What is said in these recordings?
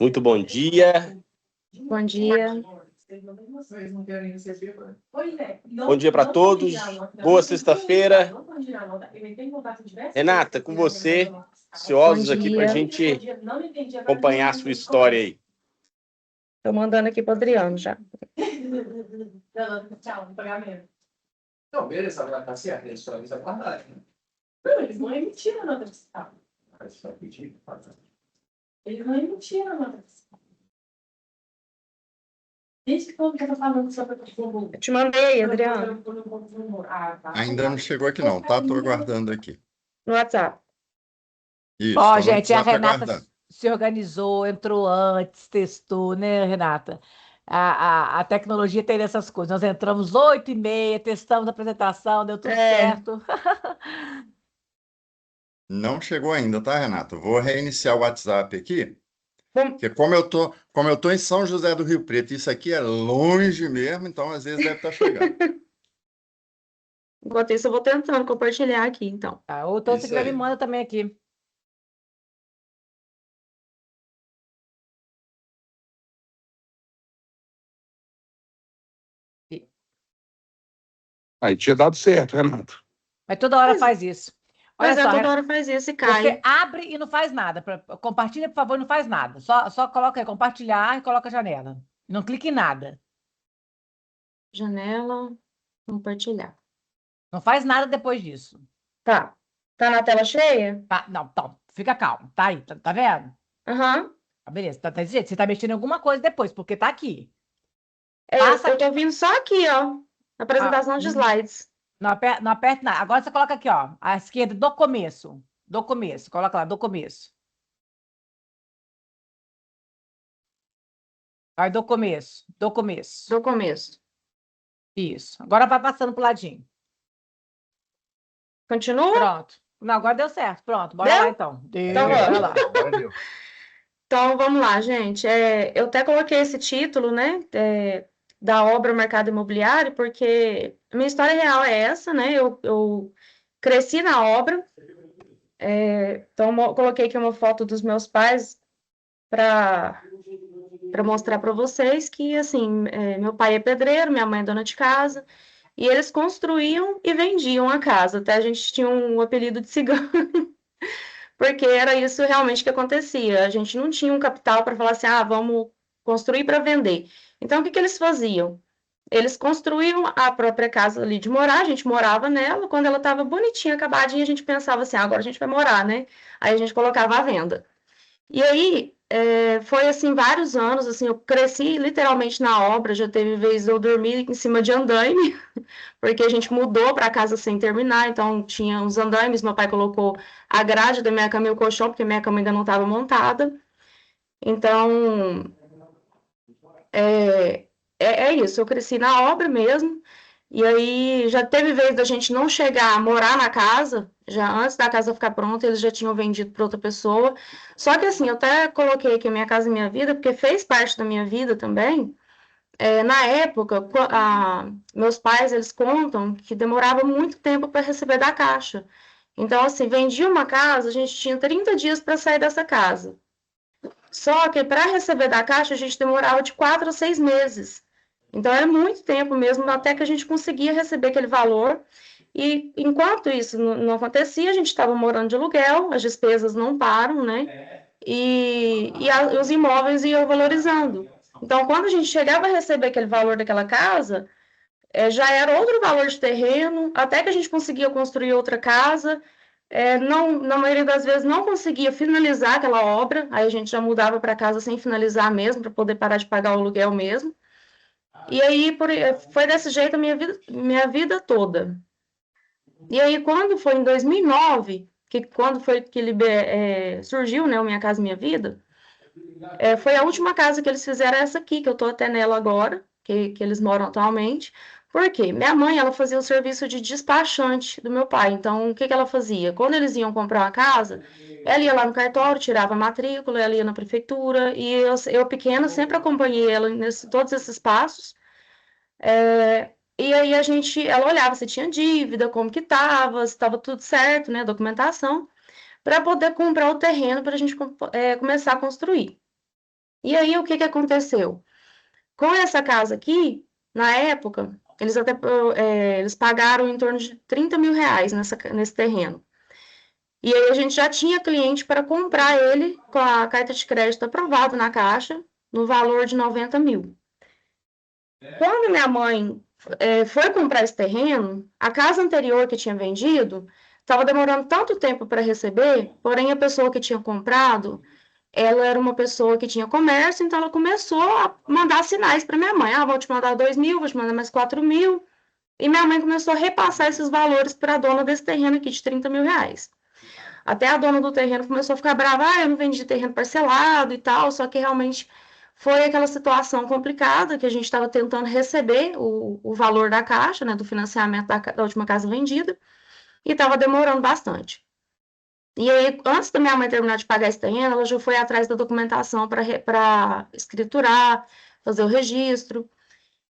Muito bom dia. Bom dia. Bom dia para todos. Boa sexta-feira. Renata, com você, ansiosos aqui para a gente acompanhar a sua história aí. Estou mandando aqui para o Adriano já. Tchau, pagamento. Não, beleza, agora tá certo, eles só avisam a guardar, né? Não, eles não emitiram a nota fiscal. Eles só pediram, eles não emitiram a nota fiscal. Desde que eu tô falando sobre o Eu te mandei, Adriano, Ainda não chegou aqui não, tá? Estou aguardando aqui. no WhatsApp. Isso, Ó, tô no gente, a WhatsApp Renata aguardando. se organizou, entrou antes, testou, né, Renata? A tecnologia tem dessas coisas. Nós entramos 8h30, testamos a apresentação, deu tudo certo. Não chegou ainda, tá, Renato? Vou reiniciar o WhatsApp aqui, Bom, porque como eu tô em São José do Rio Preto, isso aqui é longe mesmo, então às vezes deve estar chegando. enquanto isso, eu vou tentando compartilhar aqui, então. Tá, ou então, se Isso quiser, me aí. manda também aqui. Aí tinha dado certo, Renato. Mas toda hora Pois- faz isso. Olha Pois é, só, toda hora faz isso e cai. você abre e não faz nada. Compartilha, por favor, e não faz nada. Só coloca aí, compartilhar e coloca a janela. Não clique em nada. Janela, compartilhar. Não faz nada depois disso. Tá. Tá na tela cheia? Tá? Não, então, fica calmo. Tá aí, tá vendo? Aham. Ah, beleza, tá desse jeito. Você tá mexendo em alguma coisa depois, porque tá aqui. É, Passa- eu tô vindo só aqui, ó. Apresentação de slides. Não aperta nada. Agora você coloca aqui, ó, à esquerda, do começo. Do começo. Coloca lá, do começo. Aí, do começo. Do começo. Do começo. Isso. Agora vai passando pro ladinho. Continua? Pronto. Não, agora deu certo. Pronto, bora Deu? lá então. Deu, Então, bora lá. Agora deu. Então, vamos lá, gente. Eu até coloquei esse título, né, da obra Mercado Imobiliário, porque a minha história real é essa, né? Eu cresci na obra, então coloquei aqui uma foto dos meus pais para mostrar para vocês que, assim, meu pai é pedreiro, minha mãe é dona de casa, e eles construíam e vendiam a casa. Até a gente tinha um apelido de cigano. Porque era isso realmente que acontecia. A gente não tinha um capital para falar assim, vamos construir para vender. Então, o que eles faziam? Eles construíam a própria casa ali de morar, a gente morava nela, quando ela estava bonitinha, acabadinha, a gente pensava assim, agora a gente vai morar, né? Aí a gente colocava à venda. E aí, foi assim, vários anos, assim, eu cresci literalmente na obra, já teve vez eu dormir em cima de andaime, porque a gente mudou para casa sem terminar, então tinha uns andaimes, meu pai colocou a grade da minha cama e o colchão, porque minha cama ainda não estava montada. Então, é isso, eu cresci na obra mesmo, e aí já teve vez da gente não chegar a morar na casa, já antes da casa ficar pronta, eles já tinham vendido para outra pessoa. Só que assim, eu até coloquei aqui Minha Casa Minha Vida, porque fez parte da minha vida também. Na época, meus pais, eles contam que demorava muito tempo para receber da Caixa. Então, assim, vendia uma casa, a gente tinha 30 dias para sair dessa casa. Só que para receber da Caixa, a gente demorava de 4 a 6 meses. Então, era muito tempo mesmo, até que a gente conseguia receber aquele valor. E enquanto isso não acontecia, a gente estava morando de aluguel, as despesas não param, né? E os imóveis iam valorizando. Então, quando a gente chegava a receber aquele valor daquela casa, já era outro valor de terreno, até que a gente conseguia construir outra casa. Não, na maioria das vezes não conseguia finalizar aquela obra, aí a gente já mudava para casa sem finalizar mesmo, para poder parar de pagar o aluguel mesmo. E aí foi desse jeito a minha vida toda. E aí, quando foi em 2009, quando foi que surgiu, né, o Minha Casa Minha Vida, foi a última casa que eles fizeram, essa aqui, que eu estou até nela agora, que eles moram atualmente. Por quê? Minha mãe, ela fazia o serviço de despachante do meu pai. Então, o que ela fazia? Quando eles iam comprar uma casa, ela ia lá no cartório, tirava a matrícula, ela ia na prefeitura, e eu pequena, sempre acompanhei ela todos esses passos. E aí ela olhava se tinha dívida, como que estava, se estava tudo certo, né, documentação, para poder comprar o terreno para a gente começar a construir. E aí, o que que aconteceu? Com essa casa aqui, na época, eles pagaram em torno de 30 mil reais nesse terreno. E aí a gente já tinha cliente para comprar ele com a carta de crédito aprovada na Caixa, no valor de 90 mil. Quando minha mãe foi comprar esse terreno, a casa anterior que tinha vendido estava demorando tanto tempo para receber, porém a pessoa que tinha comprado, ela era uma pessoa que tinha comércio, então ela começou a mandar sinais para minha mãe. Ah, vou te mandar 2 mil, vou te mandar mais 4 mil. E minha mãe começou a repassar esses valores para a dona desse terreno aqui de 30 mil reais. Até a dona do terreno começou a ficar brava, ah, eu não vendi terreno parcelado e tal, só que realmente foi aquela situação complicada que a gente estava tentando receber o valor da caixa, né, do financiamento da última casa vendida, e estava demorando bastante. E aí, antes da minha mãe terminar de pagar esse terreno, ela já foi atrás da documentação para escriturar, fazer o registro.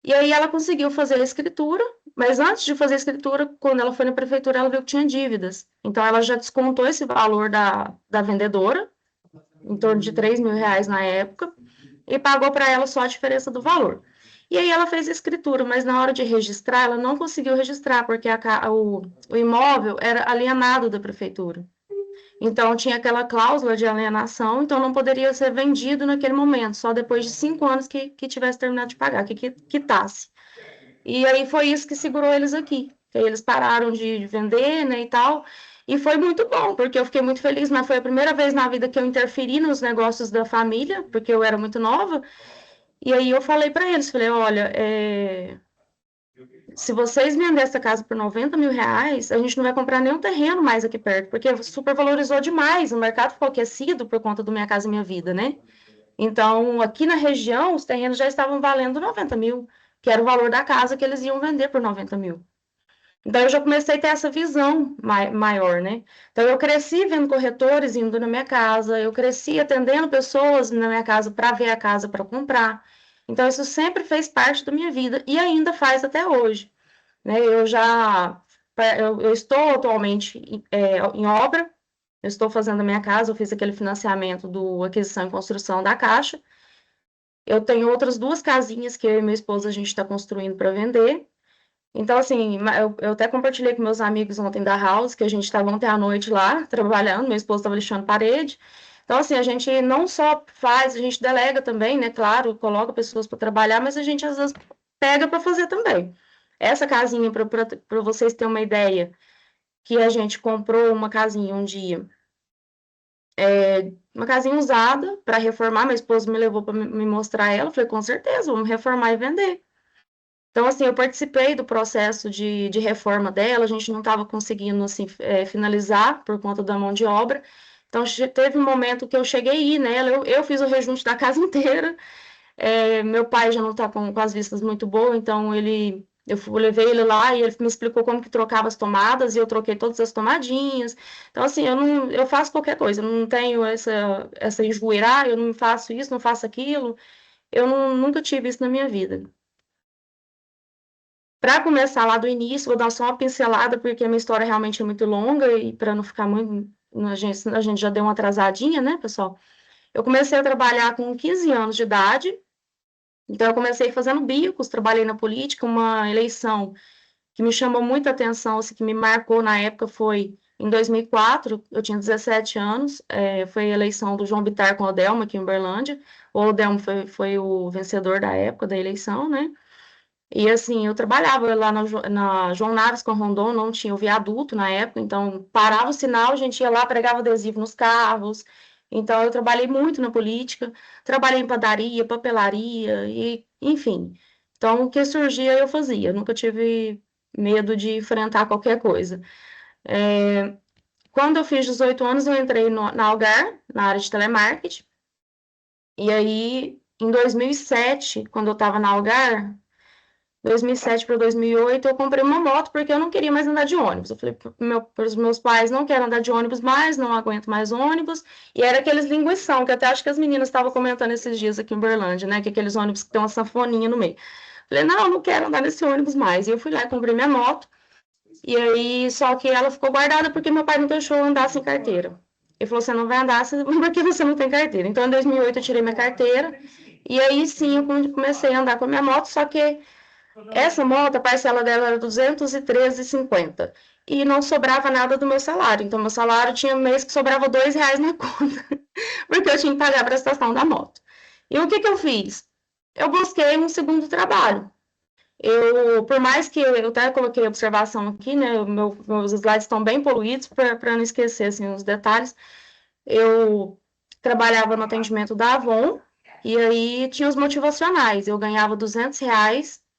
E aí ela conseguiu fazer a escritura, mas antes de fazer a escritura, quando ela foi na prefeitura, ela viu que tinha dívidas. Então ela já descontou esse valor da vendedora, em torno de 3 mil reais na época, e pagou para ela só a diferença do valor. E aí ela fez a escritura, mas na hora de registrar, ela não conseguiu registrar, porque o imóvel era alienado da prefeitura. Então, tinha aquela cláusula de alienação, então não poderia ser vendido naquele momento, só depois de 5 anos que tivesse terminado de pagar, que quitasse. E aí foi isso que segurou eles aqui. Que aí eles pararam de vender, né, e tal. E foi muito bom, porque eu fiquei muito feliz, mas foi a primeira vez na vida que eu interferi nos negócios da família, porque eu era muito nova. E aí eu falei para eles, falei, olha, se vocês venderem essa casa por 90 mil reais, a gente não vai comprar nenhum terreno mais aqui perto, porque supervalorizou demais, o mercado ficou aquecido por conta do Minha Casa Minha Vida, né? Então, aqui na região, os terrenos já estavam valendo 90 mil, que era o valor da casa que eles iam vender por 90 mil. Então, eu já comecei a ter essa visão maior, né? Então, eu cresci vendo corretores indo na minha casa, eu cresci atendendo pessoas na minha casa para ver a casa para comprar. Então, isso sempre fez parte da minha vida e ainda faz até hoje, né? Eu estou atualmente em obra, eu estou fazendo a minha casa, eu fiz aquele financiamento do aquisição e construção da Caixa. Eu tenho outras 2 casinhas que eu e meu esposo a gente está construindo para vender. Então, assim, eu até compartilhei com meus amigos ontem da House, que a gente estava ontem à noite lá, trabalhando, meu esposo estava lixando parede. Então, assim, a gente não só faz, a gente delega também, né? Claro, coloca pessoas para trabalhar, mas a gente às vezes pega para fazer também. Essa casinha, para vocês terem uma ideia, que a gente comprou uma casinha um dia, uma casinha usada para reformar, meu esposo me levou para me mostrar ela, eu falei, com certeza, vamos reformar e vender. Então, assim, eu participei do processo de reforma dela, a gente não estava conseguindo, assim, finalizar por conta da mão de obra. Então, teve um momento que eu cheguei aí nela, eu fiz o rejunte da casa inteira. Meu pai já não está com as vistas muito boas, então eu levei ele lá e ele me explicou como que trocava as tomadas, e eu troquei todas as tomadinhas. Então, assim, eu faço qualquer coisa, eu não tenho essa enjoeirar, eu não faço isso, não faço aquilo. Eu nunca tive isso na minha vida. Para começar lá do início, vou dar só uma pincelada, porque a minha história realmente é muito longa e para não ficar muito. A gente já deu uma atrasadinha, né, pessoal? Eu comecei a trabalhar com 15 anos de idade, então eu comecei fazendo bicos, trabalhei na política. Uma eleição que me chamou muita atenção, assim, que me marcou na época foi em 2004, eu tinha 17 anos, foi a eleição do João Bittar com o Odelmo aqui em Uberlândia. O Odelmo foi o vencedor da época da eleição, né? E assim, eu trabalhava lá na João Naves com Rondon, não tinha o viaduto na época, então parava o sinal, a gente ia lá, pregava adesivo nos carros. Então eu trabalhei muito na política, trabalhei em padaria, papelaria, e enfim. Então o que surgia eu fazia, nunca tive medo de enfrentar qualquer coisa. Quando eu fiz 18 anos, eu entrei na Algar, na área de telemarketing, e aí em 2007, quando eu estava na Algar, 2007 para 2008, eu comprei uma moto porque eu não queria mais andar de ônibus. Eu falei para os meus pais, não quero andar de ônibus mais, não aguento mais ônibus. E era aqueles linguição, que até acho que as meninas estavam comentando esses dias aqui em Uberlândia, né? Que aqueles ônibus que tem uma sanfoninha no meio. Falei, não quero andar nesse ônibus mais. E eu fui lá e comprei minha moto. E aí, só que ela ficou guardada porque meu pai não deixou eu andar sem carteira. Ele falou, você não vai andar porque você não tem carteira. Então, em 2008, eu tirei minha carteira. E aí, sim, eu comecei a andar com a minha moto, só que essa moto, a parcela dela era 213,50. E não sobrava nada do meu salário. Então, meu salário tinha mês que sobrava R$ 2 na conta, porque eu tinha que pagar a prestação da moto. E o que que eu fiz? Eu busquei um segundo trabalho. Por mais que eu até coloquei observação aqui, né? Meus slides estão bem poluídos para não esquecer assim, os detalhes. Eu trabalhava no atendimento da Avon e aí tinha os motivacionais. Eu ganhava R$ 200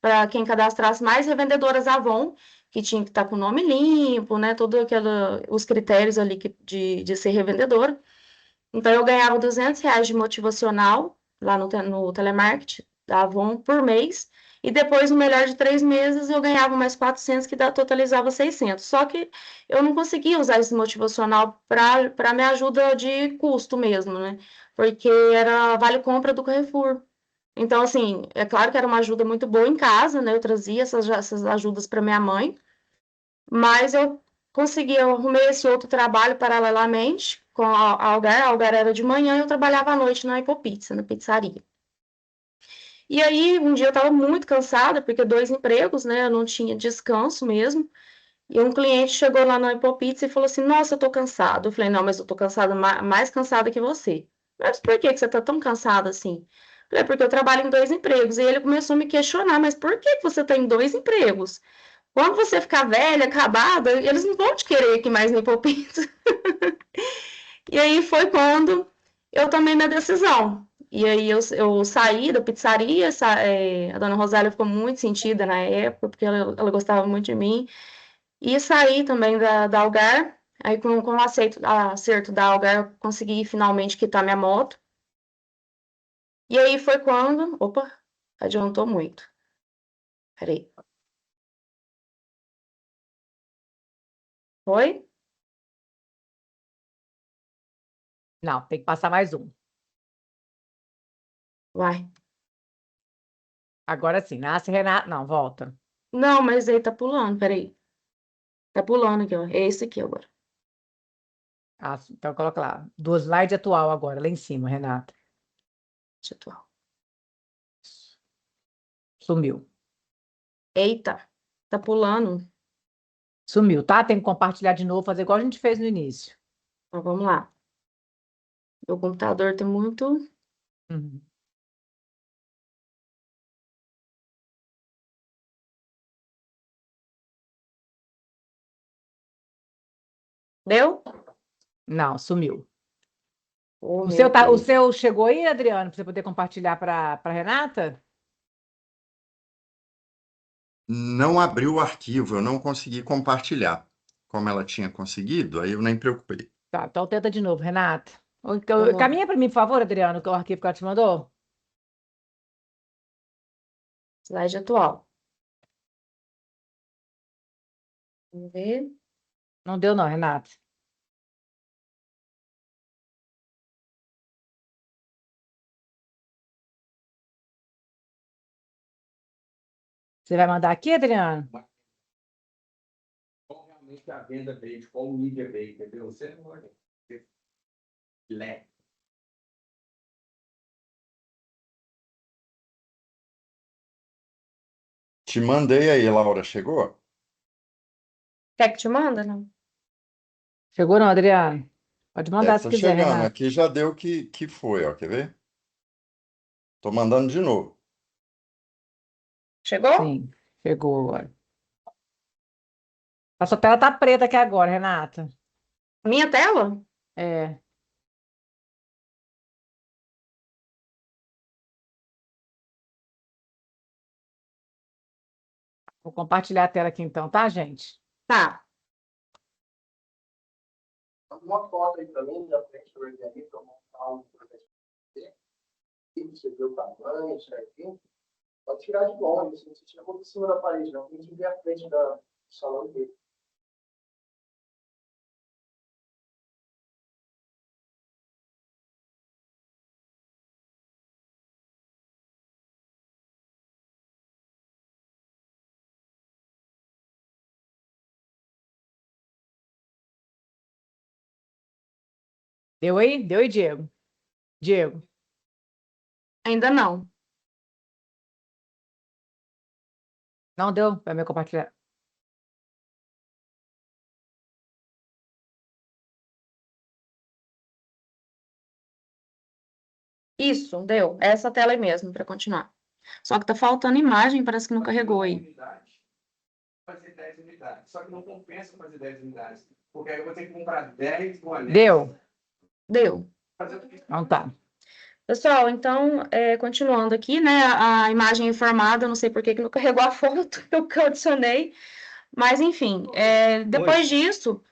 para quem cadastrasse mais revendedoras Avon, que tinha que estar com o nome limpo, né? Todos os critérios ali de ser revendedora. Então, eu ganhava R$ 200 de motivacional lá no telemarketing da Avon por mês. E depois, no melhor de 3 meses, eu ganhava mais 400, que totalizava 600. Só que eu não conseguia usar esse motivacional para minha ajuda de custo mesmo, né? Porque era vale compra do Carrefour. Então, assim, é claro que era uma ajuda muito boa em casa, né? Eu trazia essas ajudas para minha mãe. Mas eu arrumei esse outro trabalho paralelamente com a Algar. A Algar era de manhã e eu trabalhava à noite na Hipopizza, na pizzaria. E aí, um dia eu estava muito cansada, porque 2 empregos, né? Eu não tinha descanso mesmo. E um cliente chegou lá na Hipopizza e falou assim: Nossa, eu tô cansado. Eu falei: Não, mas eu tô cansada, mais cansada que você. Mas por que você tá tão cansada assim? Eu falei: Porque eu trabalho em 2 empregos. E ele começou a me questionar: Mas por que você tem 2 empregos? Quando você ficar velha, acabada, eles não vão te querer aqui mais no Hipopizza. E aí foi quando eu tomei minha decisão. E aí eu saí da pizzaria, a dona Rosália ficou muito sentida na época, porque ela gostava muito de mim. E saí também da Algar. Aí com o acerto da Algar, eu consegui finalmente quitar minha moto. E aí foi quando... Opa, adiantou muito. Peraí. Foi? Não, tem que passar mais um. Vai. Agora sim, nasce Renato. Não, volta. Não, mas aí tá pulando, peraí. Tá pulando aqui, ó. É esse aqui agora. Ah, então coloca lá. Do slide atual agora, lá em cima, Renata. Atual. Sumiu. Eita, tá pulando. Sumiu, tá? Tem que compartilhar de novo, fazer igual a gente fez no início. Então vamos lá. Meu computador tem muito. Uhum. Deu? Não, sumiu. Oh, O meu seu, o Deus. seu chegou aí, Adriano, para você poder compartilhar para Renata? Não abriu o arquivo, eu não consegui compartilhar. Como ela tinha conseguido, aí eu nem preocupei. Tá, então tenta de novo, Renata. Vamos lá. Caminha para mim, por favor, Adriano, que é o arquivo que ela te mandou. Slide atual. Vamos ver. Não deu, não, Renata. Você vai mandar aqui, Adriano? Qual realmente a venda veio, de qual mídia veio, entendeu? Você não vai ler. Te mandei aí, Laura, chegou? Quer que te manda, não? Chegou, não, Adriano? Pode Deve mandar se estar quiser, chegando. Renata. Aqui já deu que foi, ó. Quer ver? Tô mandando de novo. Chegou? Sim, chegou agora. A sua tela tá preta aqui agora, Renata. Minha tela? É. Vou compartilhar a tela aqui então, tá, gente? Tá. Uma foto aí também da frente do Airbnb para mostrar o que você vê o tamanho certinho. Pode tirar de longe, assim, você tira muito em cima da parede, não. Tem que ver a frente do salão dele. Deu aí? Deu aí, Diego? Diego. Ainda não. Não deu para me compartilhar. Isso, deu. Essa tela aí mesmo, para continuar. Só que tá faltando imagem, parece que não carregou aí. Fazer 10 unidades. Só que não compensa fazer 10 unidades. Porque aí eu vou ter que comprar 10 bonés. Deu? Deu. Não tá. Pessoal, então, continuando aqui, né, a imagem informada, eu não sei por que não carregou a foto que eu adicionei, mas enfim, depois disso,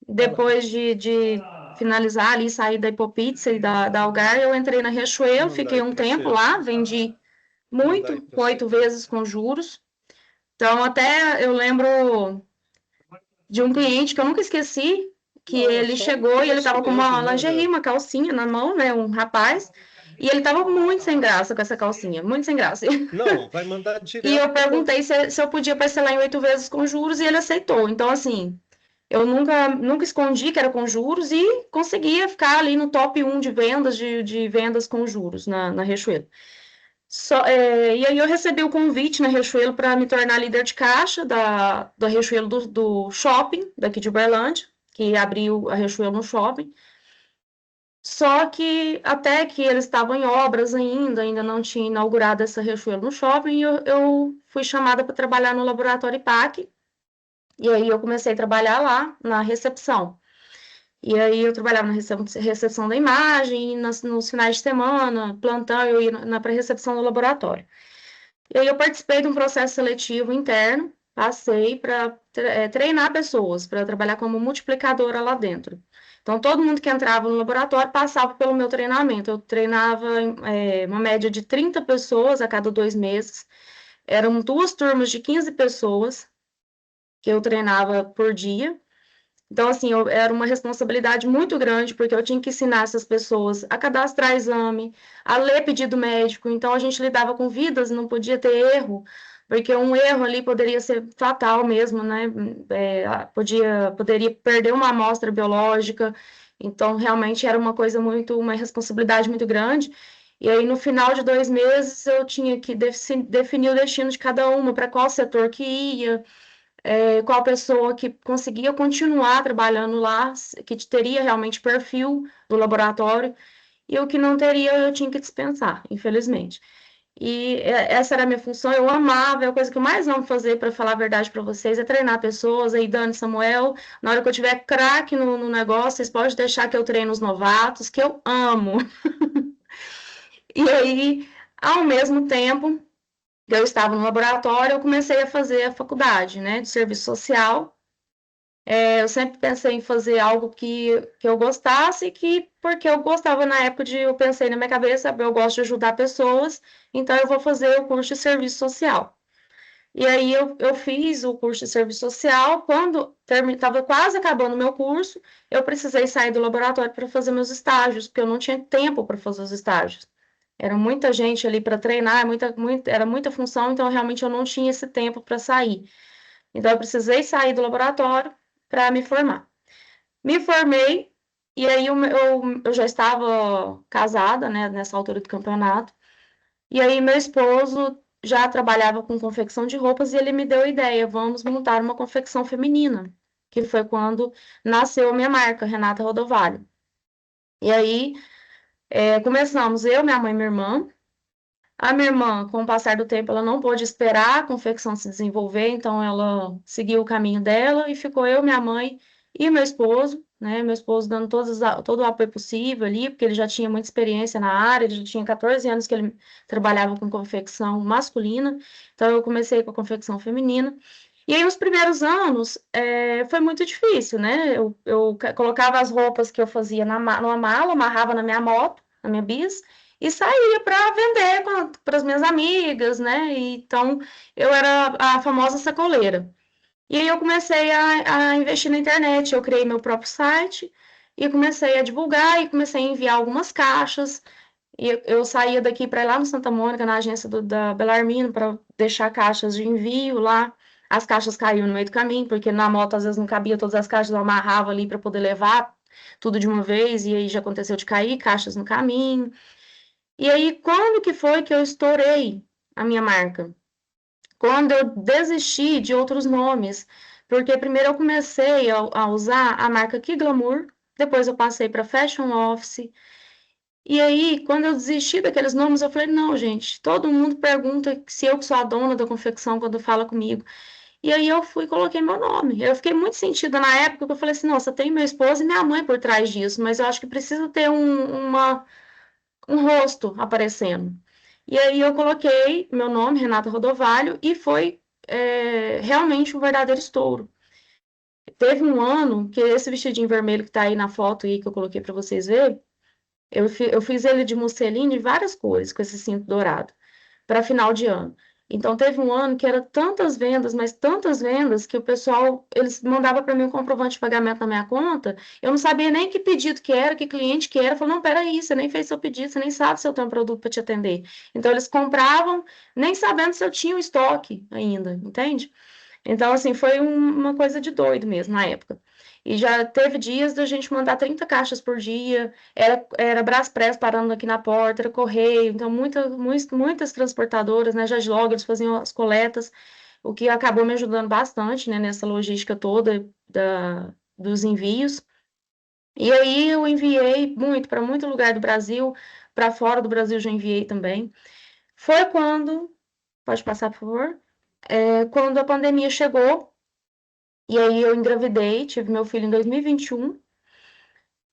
depois de finalizar ali, sair da Hipopizza e da Algar, eu entrei na Riachuelo, fiquei um tempo lá, vendi muito, 8 vezes com juros. Então, até eu lembro de um cliente que eu nunca esqueci, que ele chegou e ele estava com uma lingerie, uma calcinha na mão, né, um rapaz, e ele estava muito sem graça com essa calcinha, muito sem graça. Não, vai mandar direto. E eu perguntei se eu podia parcelar em 8 vezes com juros e ele aceitou. Então, assim, eu nunca escondi que era com juros e conseguia ficar ali no top 1 de vendas, de vendas com juros na Riachuelo. E aí eu recebi o convite na Riachuelo para me tornar líder de caixa da Riachuelo do shopping, daqui de Uberlândia, que abriu a Riachuelo no shopping. Só que até que eles estavam em obras ainda não tinha inaugurado essa Riachuelo no shopping, eu fui chamada para trabalhar no laboratório IPAC, e aí eu comecei a trabalhar lá na recepção. E aí eu trabalhava na recepção da imagem, e nos finais de semana, plantão, eu ia na pré-recepção do laboratório. E aí eu participei de um processo seletivo interno, passei para treinar pessoas, para trabalhar como multiplicadora lá dentro. Então, todo mundo que entrava no laboratório passava pelo meu treinamento. Eu treinava uma média de 30 pessoas a cada 2 meses. Eram 2 turmas de 15 pessoas que eu treinava por dia. Então, assim, era uma responsabilidade muito grande, porque eu tinha que ensinar essas pessoas a cadastrar exame, a ler pedido médico. Então, a gente lidava com vidas, não podia ter erro, porque um erro ali poderia ser fatal mesmo, né? Poderia perder uma amostra biológica. Então, realmente era uma responsabilidade muito grande. E aí, no final de 2 meses, eu tinha que definir o destino de cada uma, para qual setor que ia, qual pessoa que conseguia continuar trabalhando lá, que teria realmente perfil do laboratório, e o que não teria eu tinha que dispensar, infelizmente. E essa era a minha função, eu amava, é a coisa que eu mais amo fazer, para falar a verdade para vocês, é treinar pessoas. Aí, Dani, Samuel, na hora que eu tiver craque no negócio, vocês podem deixar que eu treine os novatos, que eu amo. E aí, ao mesmo tempo que eu estava no laboratório, eu comecei a fazer a faculdade, né, de serviço social. Eu sempre pensei em fazer algo que eu gostasse, porque eu gostava na época eu pensei na minha cabeça, eu gosto de ajudar pessoas, então eu vou fazer o curso de serviço social. E aí eu fiz o curso de serviço social. Quando estava quase acabando o meu curso, eu precisei sair do laboratório para fazer meus estágios, porque eu não tinha tempo para fazer os estágios. Era muita gente ali para treinar, era muita função, então realmente eu não tinha esse tempo para sair. Então eu precisei sair do laboratório para me formar. Me formei, e aí eu já estava casada, né, nessa altura do campeonato, e aí meu esposo já trabalhava com confecção de roupas e ele me deu a ideia, vamos montar uma confecção feminina, que foi quando nasceu a minha marca, Renata Rodovalho. E aí começamos, eu, minha mãe e minha irmã. A minha irmã, com o passar do tempo, ela não pôde esperar a confecção se desenvolver, então ela seguiu o caminho dela e ficou eu, minha mãe e meu esposo, né? Meu esposo dando todo o apoio possível ali, porque ele já tinha muita experiência na área, ele já tinha 14 anos que ele trabalhava com confecção masculina, então eu comecei com a confecção feminina. E aí, nos primeiros anos, foi muito difícil, né? Eu colocava as roupas que eu fazia numa mala, amarrava na minha moto, na minha bis, e saía para vender para as minhas amigas, né? Então, eu era a famosa sacoleira. E aí eu comecei a investir na internet, eu criei meu próprio site e comecei a divulgar e comecei a enviar algumas caixas. E eu saía daqui para ir lá no Santa Mônica, na agência da Belarmino, para deixar caixas de envio lá. As caixas caíam no meio do caminho, porque na moto às vezes não cabia todas as caixas, eu amarrava ali para poder levar. tudo de uma vez, e aí já aconteceu de cair caixas no caminho. E aí, quando que foi que eu estourei a minha marca? Quando eu desisti de outros nomes, porque primeiro eu comecei a usar a marca Que Glamour, depois eu passei para Fashion Office, e aí, quando eu desisti daqueles nomes, eu falei, não, gente, todo mundo pergunta se eu que sou a dona da confecção quando fala comigo. E aí eu fui e coloquei meu nome. Eu fiquei muito sentida na época, porque eu falei assim, nossa, tem meu esposo e minha mãe por trás disso, mas eu acho que precisa ter um rosto aparecendo. E aí eu coloquei meu nome, Renata Rodovalho, e foi realmente um verdadeiro estouro. Teve um ano que esse vestidinho vermelho que tá aí na foto aí que eu coloquei para vocês verem, eu fiz ele de musseline de várias cores, com esse cinto dourado, para final de ano. Então, teve um ano que era tantas vendas, mas tantas vendas, que o pessoal, eles mandavam para mim um comprovante de pagamento na minha conta, eu não sabia nem que pedido que era, que cliente que era, falou, não, peraí, você nem fez seu pedido, você nem sabe se eu tenho um produto para te atender. Então, eles compravam, nem sabendo se eu tinha o estoque ainda, entende? Então, assim, foi uma coisa de doido mesmo na época. E já teve dias da gente mandar 30 caixas por dia, era Braspress parando aqui na porta, era correio, então muitas transportadoras, né, já logo eles faziam as coletas, o que acabou me ajudando bastante, né, nessa logística toda dos envios. E aí eu enviei muito para muito lugar do Brasil, para fora do Brasil já enviei também. Foi quando, pode passar, por favor? Quando a pandemia chegou, e aí eu engravidei, tive meu filho em 2021.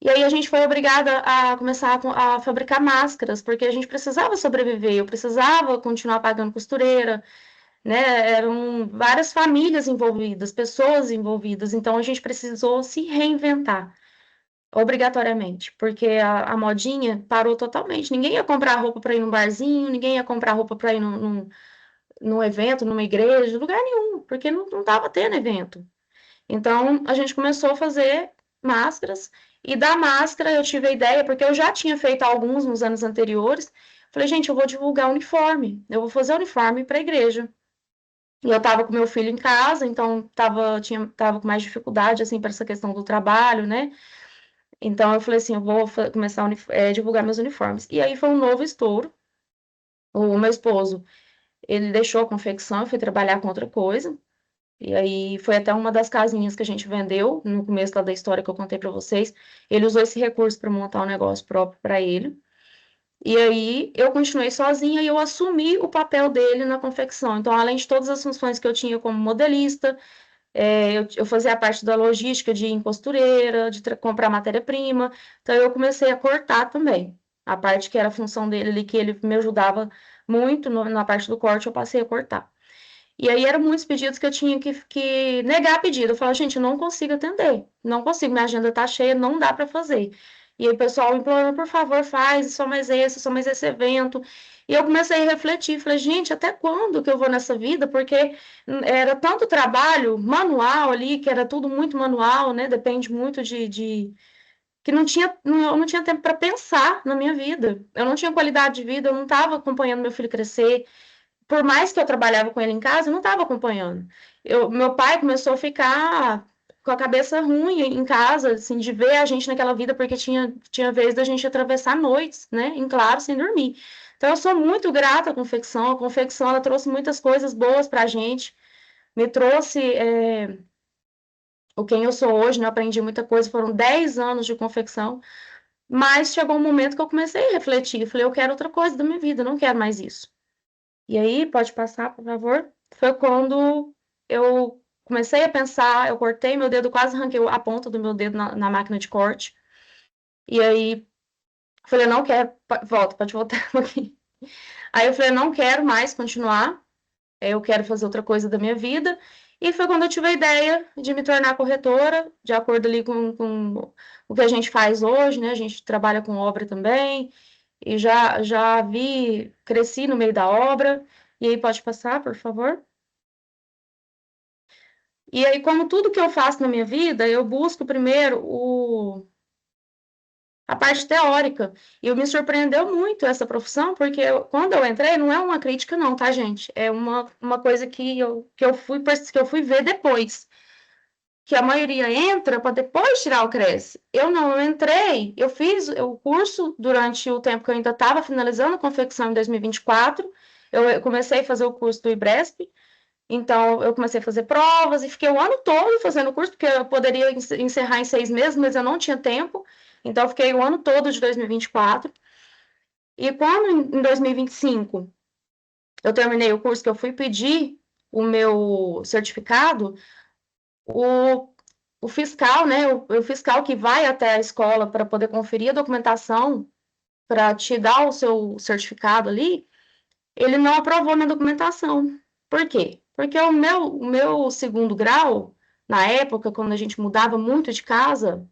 E aí a gente foi obrigada a começar a fabricar máscaras, porque a gente precisava sobreviver, eu precisava continuar pagando costureira, né? Eram várias famílias envolvidas, pessoas envolvidas, então a gente precisou se reinventar, obrigatoriamente, porque a modinha parou totalmente. Ninguém ia comprar roupa para ir num barzinho, ninguém ia comprar roupa para ir num evento, numa igreja, lugar nenhum, porque não estava tendo evento. Então, a gente começou a fazer máscaras, e da máscara eu tive a ideia, porque eu já tinha feito alguns nos anos anteriores. Falei, gente, eu vou divulgar uniforme, eu vou fazer uniforme para a igreja. E eu estava com meu filho em casa, então tava com mais dificuldade, assim, para essa questão do trabalho, né? Então, eu falei assim, eu vou começar a divulgar meus uniformes. E aí foi um novo estouro. O meu esposo, ele deixou a confecção e foi trabalhar com outra coisa. E aí foi até uma das casinhas que a gente vendeu no começo lá da história que eu contei para vocês. Ele usou esse recurso para montar um negócio próprio para ele. E aí eu continuei sozinha e eu assumi o papel dele na confecção. Então, além de todas as funções que eu tinha como modelista, eu fazia a parte da logística de ir em costureira, de comprar matéria-prima. Então, eu comecei a cortar também. A parte que era a função dele ali, que ele me ajudava muito na parte do corte, eu passei a cortar. E aí eram muitos pedidos que eu tinha que negar pedido. Eu falava, gente, eu não consigo atender, não consigo, minha agenda tá cheia, não dá para fazer. E aí o pessoal implorando, por favor, faz, só mais esse evento. E eu comecei a refletir, falei, gente, até quando que eu vou nessa vida? Porque era tanto trabalho manual ali, que era tudo muito manual, né? Depende muito que eu não tinha tempo para pensar na minha vida. Eu não tinha qualidade de vida, eu não estava acompanhando meu filho crescer. Por mais que eu trabalhava com ele em casa, eu não estava acompanhando. Meu pai começou a ficar com a cabeça ruim em casa, assim, de ver a gente naquela vida, porque tinha vez da gente atravessar noites, né, em claro, sem dormir. Então, eu sou muito grata à confecção. A confecção, ela trouxe muitas coisas boas para a gente, me trouxe o quem eu sou hoje, né, eu aprendi muita coisa, foram 10 anos de confecção, mas chegou um momento que eu comecei a refletir, falei, eu quero outra coisa da minha vida, eu não quero mais isso. E aí, pode passar, por favor? Foi quando eu comecei a pensar, eu cortei meu dedo, quase arranquei a ponta do meu dedo na máquina de corte. E aí, falei, não quero, volta, pode voltar aqui. Aí eu falei, não quero mais continuar, eu quero fazer outra coisa da minha vida. E foi quando eu tive a ideia de me tornar corretora, de acordo ali com o que a gente faz hoje, né? A gente trabalha com obra também, e já cresci no meio da obra. E aí, pode passar, por favor? E aí, como tudo que eu faço na minha vida, eu busco primeiro a parte teórica. E me surpreendeu muito essa profissão, porque quando eu entrei, não é uma crítica não, tá, gente? É uma coisa que eu fui ver depois. que a maioria entra para depois tirar o Cresce. Eu não, eu entrei, eu fiz o curso durante o tempo que eu ainda estava finalizando a confecção em 2024. Eu comecei a fazer o curso do IBRESP, então eu comecei a fazer provas e fiquei o ano todo fazendo o curso, porque eu poderia encerrar em 6 meses, mas eu não tinha tempo, então eu fiquei o ano todo de 2024. E quando em 2025 eu terminei o curso, que eu fui pedir o meu certificado, o fiscal, né, o fiscal que vai até a escola para poder conferir a documentação, para te dar o seu certificado ali, ele não aprovou minha documentação. Por quê? Porque o meu segundo grau, na época, quando a gente mudava muito de casa,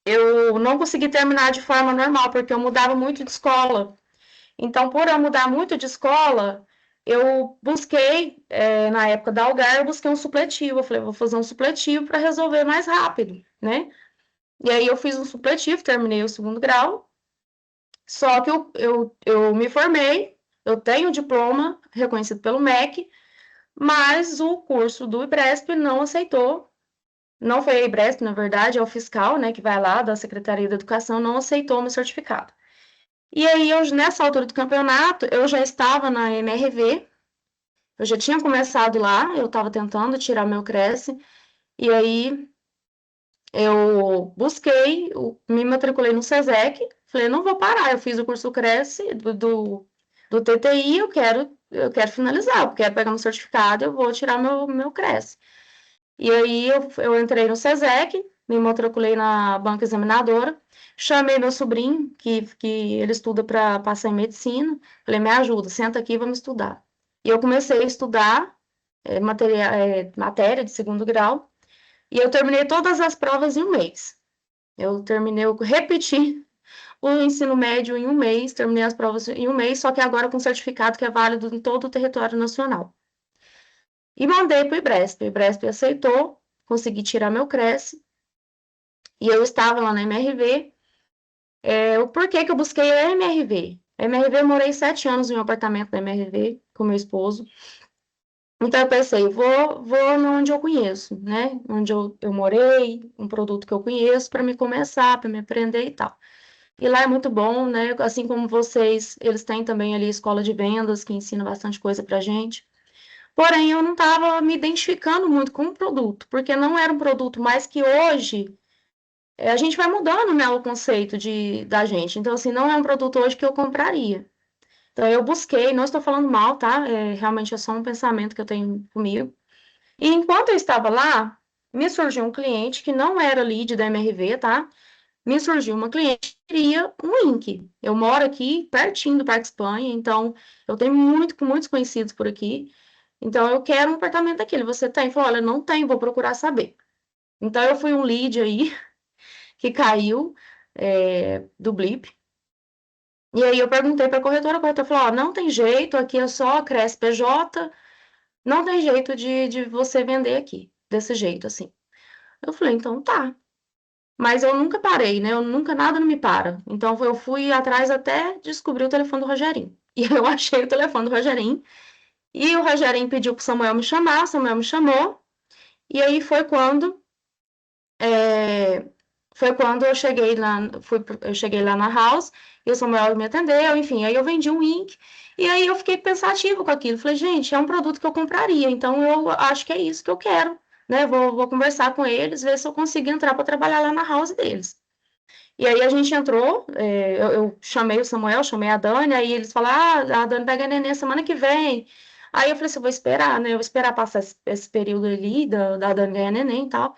eu não consegui terminar de forma normal, porque eu mudava muito de escola. Então, por eu mudar muito de escola, eu busquei, na época da Algar, eu busquei um supletivo. Eu falei, vou fazer um supletivo para resolver mais rápido, né? E aí eu fiz um supletivo, terminei o segundo grau, só que eu me formei, eu tenho diploma reconhecido pelo MEC, mas o curso do IBRESP não aceitou, não foi a IBRESP, na verdade, é o fiscal, né, que vai lá da Secretaria da Educação, não aceitou o meu certificado. E aí, nessa altura do campeonato, eu já estava na MRV, eu já tinha começado lá, eu estava tentando tirar meu Cresce, e aí eu busquei, me matriculei no SESEC, falei, não vou parar, eu fiz o curso Cresce do TTI, eu quero finalizar, eu quero pegar meu certificado, eu vou tirar meu Cresce. E aí eu entrei no SESEC, me matriculei na banca examinadora, chamei meu sobrinho, que ele estuda para passar em medicina, falei, me ajuda, senta aqui, vamos estudar. E eu comecei a estudar matéria de segundo grau, e eu terminei todas as provas em um mês. Eu repeti o ensino médio em um mês, terminei as provas em um mês, só que agora com certificado que é válido em todo o território nacional. E mandei para o IBRESP. O IBRESP aceitou, consegui tirar meu Cresce, e eu estava lá na MRV. O porquê que eu busquei a MRV? A MRV, eu morei 7 anos em um apartamento da MRV com meu esposo. Então eu pensei, vou onde eu conheço, né? Onde eu morei, um produto que eu conheço, para me começar, para me aprender e tal. E lá é muito bom, né? Assim como vocês, eles têm também ali escola de vendas, que ensina bastante coisa pra gente. Porém, eu não estava me identificando muito com o produto, porque não era um produto mais que hoje a gente vai mudando, né, o conceito da gente. Então, assim, não é um produto hoje que eu compraria. Então, eu busquei, não estou falando mal, tá? Realmente é só um pensamento que eu tenho comigo. E enquanto eu estava lá, me surgiu um cliente que não era lead da MRV, tá? Me surgiu uma cliente que queria um link. Eu moro aqui, pertinho do Parque Espanha, então eu tenho muitos conhecidos por aqui. Então, eu quero um apartamento daquele. Você tem? Falou, olha, não tem, vou procurar saber. Então, eu fui um lead aí que caiu do Blip. E aí eu perguntei para a corretora falou, ó, não tem jeito, aqui é só Cresce PJ, não tem jeito de você vender aqui, desse jeito, assim. Eu falei, então tá. Mas eu nunca parei, né? Nada não me para. Então eu fui atrás até descobrir o telefone do Rogerinho. E eu achei o telefone do Rogerinho. E o Rogerinho pediu para o Samuel me chamar, o Samuel me chamou. E aí é, foi quando eu cheguei lá na house, e o Samuel me atendeu, enfim, aí eu vendi um ink, e aí eu fiquei pensativa com aquilo. Falei, gente, é um produto que eu compraria, então eu acho que é isso que eu quero, né? Vou conversar com eles, ver se eu consigo entrar para trabalhar lá na house deles. E aí a gente entrou, eu chamei o Samuel, chamei a Dani, aí eles falaram, a Dani pega a neném semana que vem. Aí eu falei assim, vou esperar, né? Eu vou esperar passar esse período ali da Dani ganhar neném e tal.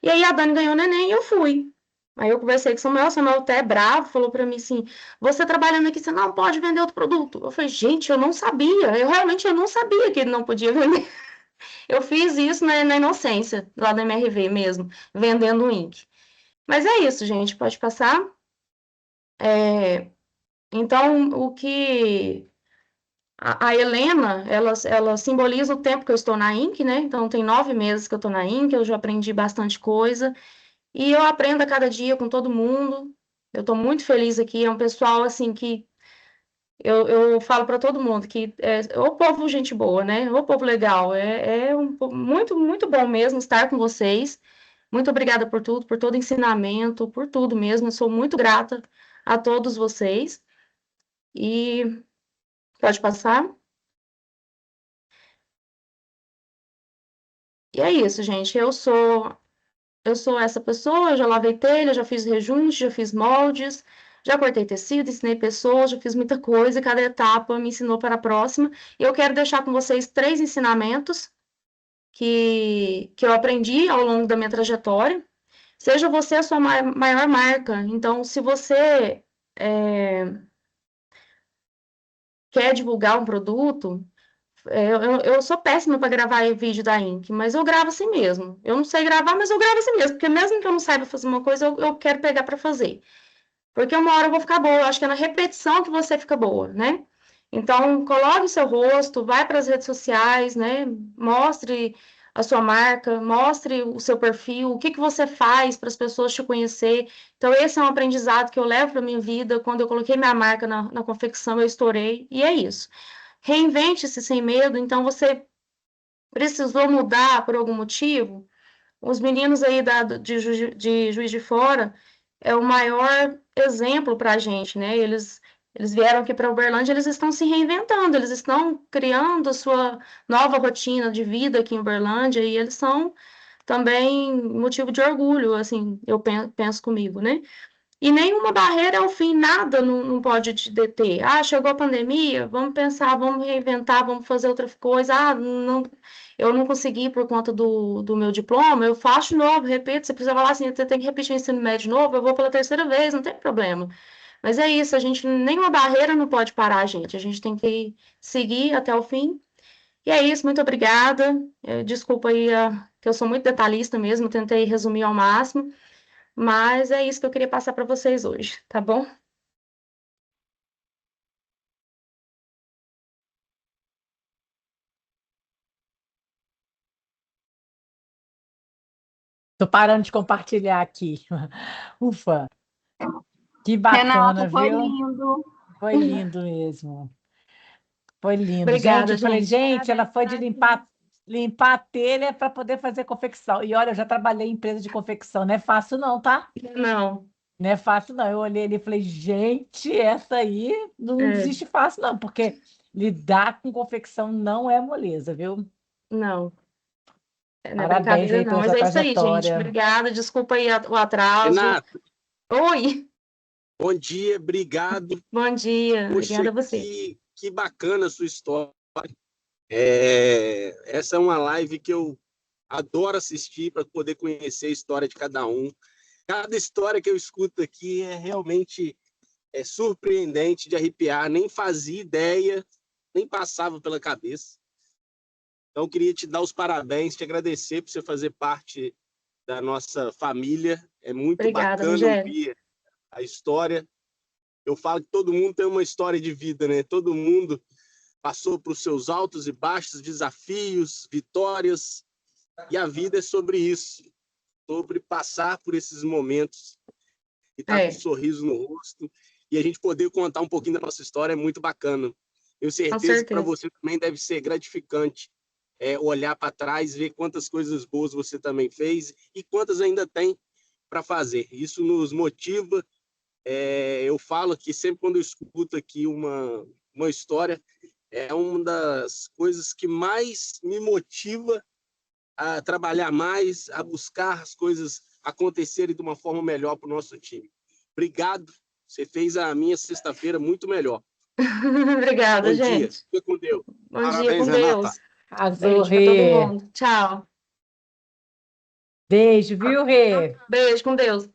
E aí a Dani ganhou o neném e eu fui. Aí eu conversei com o Samuel até é bravo, falou pra mim assim, você trabalhando aqui, você não pode vender outro produto. Eu falei, gente, eu não sabia, eu não sabia que ele não podia vender. Eu fiz isso na inocência, lá da MRV mesmo, vendendo o ink. Mas é isso, gente, pode passar. Então, a Helena, ela simboliza o tempo que eu estou na Inc, né? Então, tem 9 meses que eu estou na Inc, eu já aprendi bastante coisa. E eu aprendo a cada dia com todo mundo. Eu estou muito feliz aqui. É um pessoal, assim, que Eu falo para todo mundo que o povo gente boa, né? O povo legal. Muito, muito bom mesmo estar com vocês. Muito obrigada por tudo, por todo ensinamento, por tudo mesmo. Eu sou muito grata a todos vocês. E pode passar. E é isso, gente. Eu sou essa pessoa, eu já lavei telha, já fiz rejunte, já fiz moldes, já cortei tecido, ensinei pessoas, já fiz muita coisa, e cada etapa me ensinou para a próxima. E eu quero deixar com vocês 3 ensinamentos que eu aprendi ao longo da minha trajetória. Seja você a sua maior marca. Então, se você quer divulgar um produto, eu sou péssima para gravar vídeo da Ink, mas eu gravo assim mesmo. Eu não sei gravar, mas eu gravo assim mesmo, porque mesmo que eu não saiba fazer uma coisa, eu quero pegar para fazer. Porque uma hora eu vou ficar boa, eu acho que é na repetição que você fica boa, né? Então, coloque o seu rosto, vai para as redes sociais, né? Mostre a sua marca, mostre o seu perfil, o que que você faz para as pessoas te conhecer. Então, esse é um aprendizado que eu levo para a minha vida. Quando eu coloquei minha marca na confecção, eu estourei, e é isso. Reinvente-se sem medo. Então, você precisou mudar por algum motivo? Os meninos aí de Juiz de Fora é o maior exemplo para a gente, né? Eles vieram aqui para Uberlândia, eles estão se reinventando, eles estão criando a sua nova rotina de vida aqui em Uberlândia e eles são também motivo de orgulho, assim, eu penso comigo, né? E nenhuma barreira é o fim, nada não pode te deter. Ah, chegou a pandemia, vamos pensar, vamos reinventar, vamos fazer outra coisa. Ah, não, eu não consegui por conta do meu diploma, eu faço de novo, repito. Você precisa falar assim, você tem que repetir o ensino médio de novo, eu vou pela 3ª vez, não tem problema. Mas é isso, nenhuma barreira não pode parar a gente tem que seguir até o fim. E é isso, muito obrigada. Desculpa aí que eu sou muito detalhista mesmo, tentei resumir ao máximo. Mas é isso que eu queria passar para vocês hoje, tá bom? Tô parando de compartilhar aqui. Ufa, que Renata, bacana, foi viu? lindo. Foi lindo mesmo. Foi lindo. Gente, Obrigada, eu falei, gente. gente, ela foi de limpar a telha para poder fazer confecção. E olha, eu já trabalhei em empresa de confecção, não é fácil não, tá? Não, Não é fácil não. Eu olhei ali e falei, gente, essa aí não é, desiste fácil não, porque lidar com confecção não é moleza, viu? não, não é Parabéns brincadeira, aí não. pela Mas sua é isso aí, gente. trajetória. Obrigada, desculpa aí o atraso. Renato, Oi, bom dia, obrigado. bom dia. Poxa, Obrigada a você. que bacana a sua história. Essa é uma live que eu adoro assistir para poder conhecer a história de cada um. Cada história que eu escuto aqui é realmente surpreendente, de arrepiar. Nem fazia ideia, nem passava pela cabeça. Então, eu queria te dar os parabéns, te agradecer por você fazer parte da nossa família. É muito Obrigada, bacana Rogério. ouvir a história. Eu falo que todo mundo tem uma história de vida, né? Todo mundo passou por seus altos e baixos, desafios, vitórias, e a vida é sobre isso, sobre passar por esses momentos e estar com um sorriso no rosto, e a gente poder contar um pouquinho da nossa história é muito bacana. Tenho certeza que para você também deve ser gratificante olhar para trás, ver quantas coisas boas você também fez e quantas ainda tem para fazer. Isso nos motiva. Eu falo que sempre quando eu escuto aqui uma história, é uma das coisas que mais me motiva a trabalhar mais, a buscar as coisas acontecerem de uma forma melhor para o nosso time. Obrigado, você fez a minha sexta-feira muito melhor. Obrigada, Bom gente. dia, fica com Deus. Bom dia, com Renata. Deus. Arrasou, Beijo para todo Rê. mundo. Tchau. Beijo, viu, Rê? Beijo, com Deus.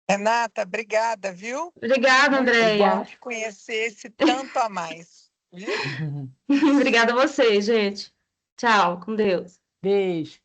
Renata, obrigada, viu? Obrigada, Muito Andréia. bom te conhecer esse tanto a mais. Viu? Obrigada a vocês, gente. Tchau, com Deus. Beijo.